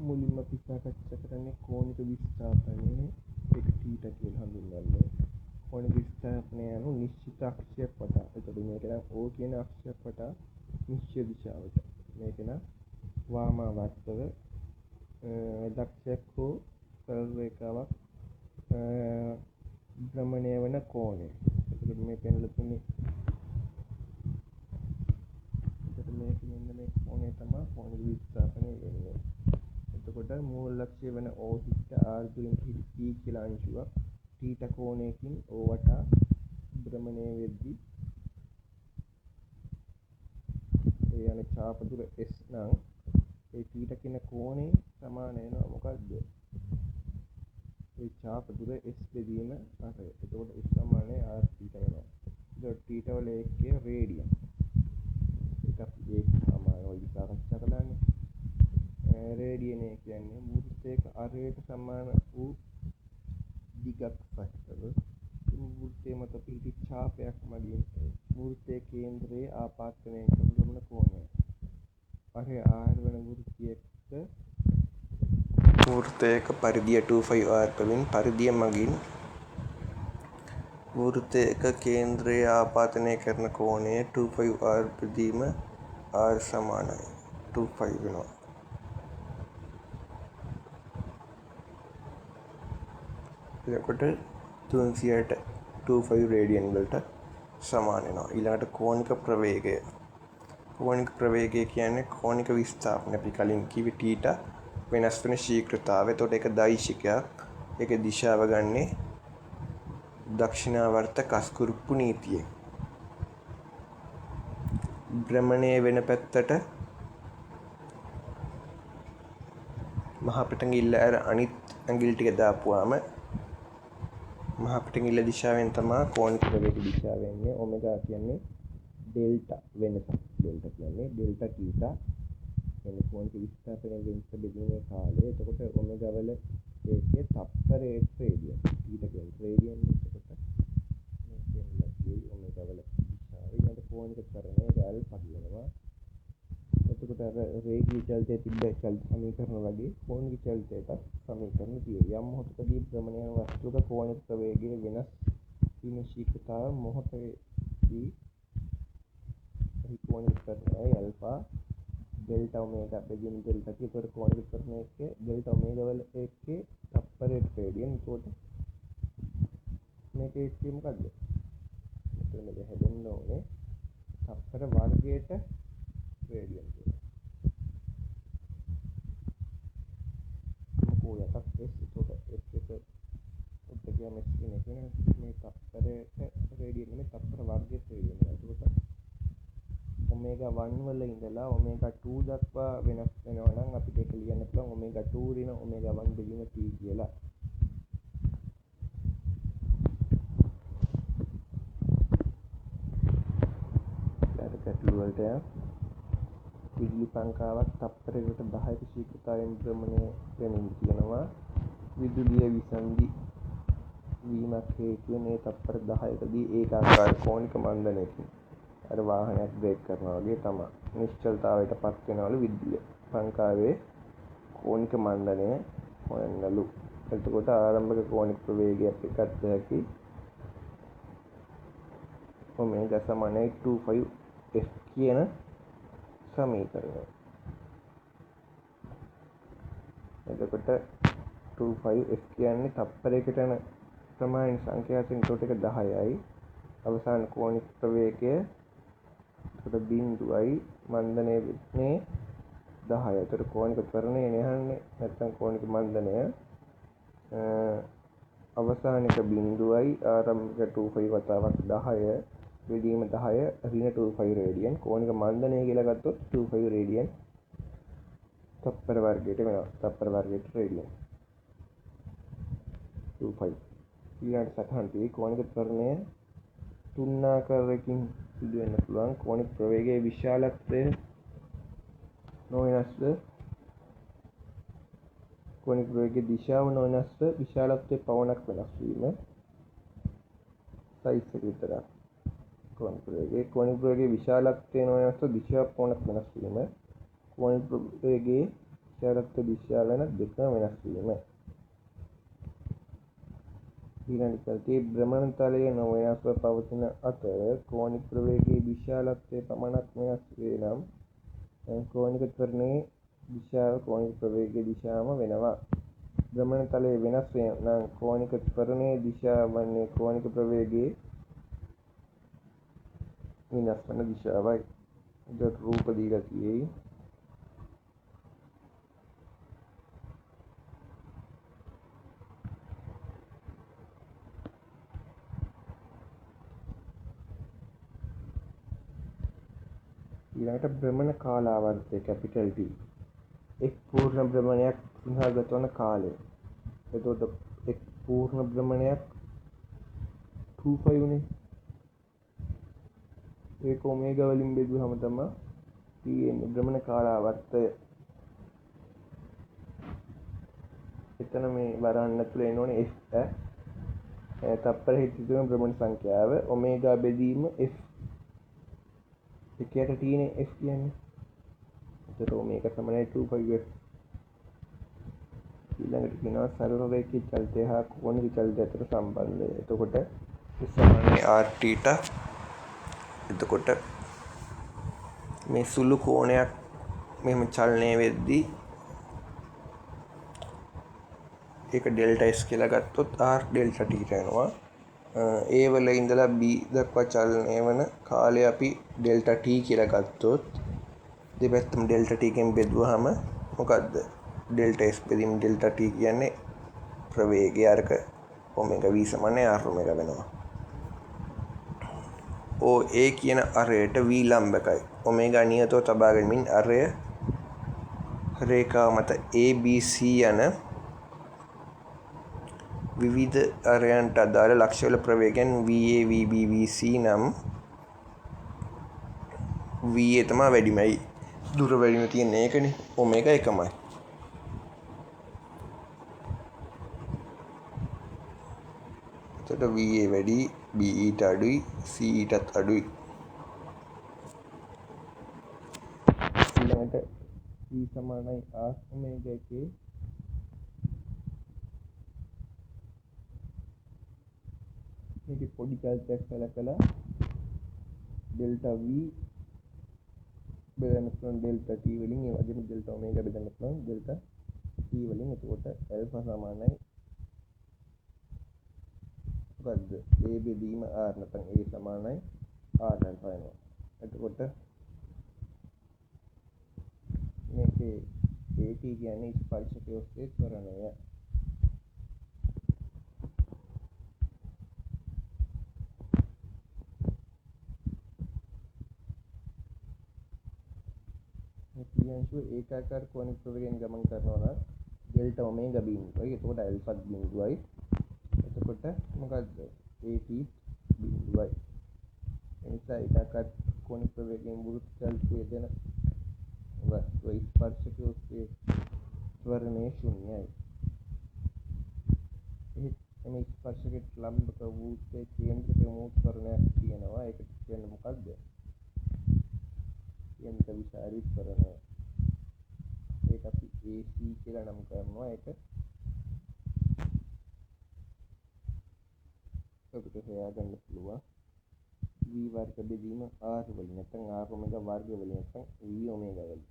මුලින්ම අපි සාකච්ඡා කරන්නේ කෝණික විස්ථාපනයේ එක θ කියලා හඳුන්වන්නේ. කෝණික විස්ථාපනය යනු නිශ්චිත අක්ෂයක් වටා. එතකොට මේක නම් O කියන අක්ෂයක් වටා නිශ්චිත දිශාවට. මේක නම් වාමාවර්තව දක්ෂයක් හෝ සරල රේඛාවක් භ්‍රමණය වන කෝණය. එතකොට මේ පෙන්වලා තියෙන්නේ මේක මෙන්න මේ කෝණය තමයි කෝණික විස්ථාපනය වෙන්නේ. එතකොට මූල ලක්ෂ්‍ය වෙන O හිට R දුරින් පිහිටි P කියලා අංශුවක් θ කෝණයකින් O වටා භ්‍රමණය වෙද්දී ඒ යන ඡාප දුර S නම් ඒ θ කියන කෝණේ සමාන වෙනවා මොකද්ද? ඒ ඡාප දුර S බෙදීම අතර. එතකොට S සමානයි R θ වෙනවා. එතකොට θ වල ඒකේ රේඩියන්. ඒක අපි ඒක සමාන වල සාකච්ඡා කළානේ. රේඩියන කියන්නේ වෘත්තයක අරයට සමාන වූ දිගක් සහිතව වෘත්තය මත පිහිටි ඡාපයක් මගින් වෘත්තයේ කේන්ද්‍රයේ ආපාතනය කරන ලබන කෝණය. අරය R වන වෘත්තයක පරිධිය 2πr බැවින් පරිධිය මගින් වෘත්තයක කේන්ද්‍රයේ ආපාතනය කරන කෝණය 2πr බෙදීම R සමානයි 2π වෙනවා. එතකොට 300ට 2π රේඩියන් වලට සමාන වෙනවා. ඊළඟට කෝණික ප්‍රවේගය. කෝණික ප්‍රවේගය කියන්නේ කෝණික විස්ථාපනය. අපි කලින් කිව්වේ θ වෙනස් වෙන ශීඝ්‍රතාවය. එතකොට ඒක දෛශිකයක්. ඒක දිශාව ගන්නේ දක්ෂිණාවර්ත කස්කුරුප්පු නීතියෙන්. භ්‍රමණය වෙන පැත්තට මහ පිටඟිල්ල අර අනිත් ඇඟිලි ටික දාපුවාම මහ පිටඟිල්ල දිශාවෙන් තමයි කෝණික ප්‍රවේග දිශාව වෙන්නේ. ඔමෙගා කියන්නේ ඩෙල්ටා වෙනස. ඩෙල්ටා කියන්නේ ඩෙල්ටා θ කියන්නේ කෝණික විස්ථාපනය වෙනස බෙදීමේ කාලය. එතකොට ඔමෙගා වල ඒකේ තප්පරයට රේඩියන්. θ කියන්නේ රේඩියන්. එතකොට මේ කියන්නේ ඔමෙගා වල දිශාව. ඊළඟ කෝණික ත්වරණය ඇල්ෆා කියනවා. එතකොට අර රේඛීය චලිතයේ තිබ්බ චලිත සමීකරණ වගේ කෝණික චලිතයක සමීකරණ තියෙනවා. යම් මොහොතකදී භ්‍රමණය වන වස්තුවක කෝණික ප්‍රවේගය වෙනස් වීම ශීඝ්‍රතාව මොහොතේදී එහි කෝණික ත්වරණයයි ඇල්ෆා ඩෙල්ටා ඔමෙගා බෙදීම ඩෙල්ටා t. ඒතකොට කෝණික ත්වරණයේ ඩෙල්ටා ඔමෙගා වල එකේ තප්පරයට රේඩියන්. ඒතකොට මේකේ ඉස්සේ මොකද්ද? මෙතන මේක හැදෙන්න ඕනේ තප්පර වර්ගයට රේඩියන් කියලා. මොකෝ යටත් S. ඒතකොට S එක උඩ ගියාම S කියන එක මේ තප්පරයට රේඩියන් නෙමෙයි තප්පර වර්ගයට රේඩියන්. ඒතකොට ඔමෙගා 1 වල ඉඳලා ඔමෙගා 2 දක්වා වෙනස් වෙනවා නම් අපිට ඒක ලියන්න පුළුවන් ඔමෙගා 2 ඍණ ඔමෙගා 1 බෙදීම t කියලා. ගැටළු වලට විදුලි පංකාවක් තප්පරයකට 10ක ශීඝ්‍රතාවයෙන් භ්‍රමණය වෙමින් තියෙනවා. විදුලිය විසන්ධි වීමක් හේතුවෙන් ඒ තප්පර 10කදී ඒකාකාර කෝණික මන්දනයකින් අර වාහනයක් බ්‍රේක් කරනවා වගේ තමයි නිශ්චලතාවයට පත් වෙනවලු විදුලිය පංකාවේ කෝණික මන්දනය හොයන්නලු. එතකොට ආරම්භක කෝණික ප්‍රවේගයක් එකත් හැකි ඔමෙගා සමානයි 2π f කියන සමීකරණය. එතකොට 2π f කියන්නේ තප්පරයකට යන ප්‍රමාණ සංඛ්‍යාවෙන් එතකොට ඒක 10යි. අවසාන කෝණික ප්‍රවේගය එතකොට බිඳුවයි මන්දනය වෙන්නේ 10යි. එතකොට කෝණික ත්වරණය එනහන්නේ නැත්නම් කෝණික මන්දනය අවසානික බිඳුවයි ආරම්භක 2π වතාවක් 10 බෙදීම 10 ඍණ 2π රේඩියන්. කෝණික මන්දනය කියලා ගත්තොත් 2π රේඩියන් තප්පර වර්ගයට වෙනවා. තප්පර වර්ගයට රේඩියන් 2π. ඊළඟ සටහන් තියෙයි කෝණික ත්වරණය තුන් ආකාරයකින් සිදු වෙන්න පුළුවන්. කෝණික ප්‍රවේගයේ විශාලත්වය නොවෙනස්ව කෝණික ප්‍රවේගයේ දිශාව නොවෙනස්ව විශාලත්වය පවණක් වෙනස් වීම සයිස් එක විතරක්. කෝණික ප්‍රවේගයේ විශාලත්වය නොවෙනස්ව දිශාව පවණක් වෙනස් වීම කෝණික ප්‍රවේගයේ විශාලත්ව දිශාවන දෙකම වෙනස් වීම. ඊළඟට භ්‍රමණ තලයේ නොවෙනස්ව පවතින අතර කෝණික ප්‍රවේගයේ විශාලත්වය පමණක් වෙනස් වේ නම් කෝණික ත්වරණයේ දිශාව කෝණික ප්‍රවේගයේ දිශාවම වෙනවා. භ්‍රමණ තලයේ වෙනස් වේ නම් කෝණික ත්වරණයේ දිශාව වන්නේ කෝණික ප්‍රවේගයේ වෙනස් වන දිශාවයි. ඒකට රූප දීලා තියෙයි. ඊළඟට භ්‍රමණ කාලාවර්තය කැපිටල් T. එක් පූර්ණ භ්‍රමණයක් සඳහා ගත වන කාලය. එතකොට එක් පූර්ණ භ්‍රමණයක් 2π උනේ. ඒක ඔමේගා වලින් බෙදුවම තමයි තියෙන්නේ භ්‍රමණ කාලාවර්තය. එතන මේ වරන්න තුල එනෝනේ f තප්පර හිතිතුන භ්‍රමණ සංඛ්‍යාව ඔමේගා බෙදීම f එකයට තියෙන්නේ f කියන්නේ. එතකොට ඔමේගා සමානයි 2π f. ඊළඟට කියනවා සරල රේඛීය චලිතය හා කෝණික චලිතය අතර සම්බන්ධය. එතකොට f සමානයි r θ. එතකොට මේ සුළු කෝණයක් මෙහෙම චලනය වෙද්දී ඒක ඩෙල්ටා s කියලා ගත්තොත් r ඩෙල්ටා t වෙනවා. a වල ඉඳලා b දක්වා චලනය වන කාලය අපි ඩෙල්ටා t කියලා ගත්තොත් දෙපැත්තම ඩෙල්ටා t කින් බෙදුවාම මොකද්ද? ඩෙල්ටා s බෙදීම ඩෙල්ටා t කියන්නේ ප්‍රවේගය. අරක ඔමේගා v සමානයි r ඔමේගා වෙනවා. a කියන අරයට v ලම්බකයි. ඔමේගා නියතව තබා ගැනීමෙන් අරය රේඛාව මත ABC යන විවිධ අරයන්ට අදාළ ලක්ෂ්‍යවල ප්‍රවේගයන් VA VB VC නම් VA තමයි වැඩිමයි. දුර වැඩිම තියෙන එකනේ. ඔමේගා එකමයි. එතකොට VA වැඩි, B ඊට අඩුයි, C ඊටත් අඩුයි. ඊළඟට V සමානයි R ඔමේගා එකේ මේක පොඩි චලිතයක් සැලකලා ඩෙල්ටා V බෙදන්න පුළුවන් ඩෙල්ටා T වලින්, ඒ වගේම ඩෙල්ටා ඔමේගා බෙදන්න පුළුවන් ඩෙල්ටා T වලින්. එතකොට ඇල්ෆා සමානයි මොකද්ද? A බෙදීම R නැත්නම් A සමානයි R ඇල්ෆා වෙනවා. එතකොට මේකේ AT කියන්නේ ස්පර්ශකයේ ඔස්සේ ත්වරණය. ප්‍රියංශුව ඒකාකාර කෝණික ප්‍රවේගයෙන් ගමන් කරනවා නම් ඩෙල්ටා ඔමේගා බිඳුවයි. එතකොට ඇල්ෆා බිඳුවයි. එතකොට මොකද්ද? AT බිඳුවයි. එනිසා ඒකාකාර කෝණික ප්‍රවේගයෙන් වෘත්ත චලිතය දෙන ස්පර්ශකයේ ඔස්සේ ත්වරණය ශුන්‍යයි. මේ ස්පර්ශකයට ලම්බක වූ කේන්ද්‍රක වූ ත්වරණයක් තියෙනවා. ඒකට කියන්නේ මොකද්ද? केंद्र विचारित त्वरण एक අපි AC කියලා නම් කරනවා. ඒක අපිට හොයාගන්න පුළුවන් v වර්ග බෙදීම r වලින් නැත්නම් r ඔමේගා වර්ග වලින් නැත්නම් v ඔමේගා වලින්.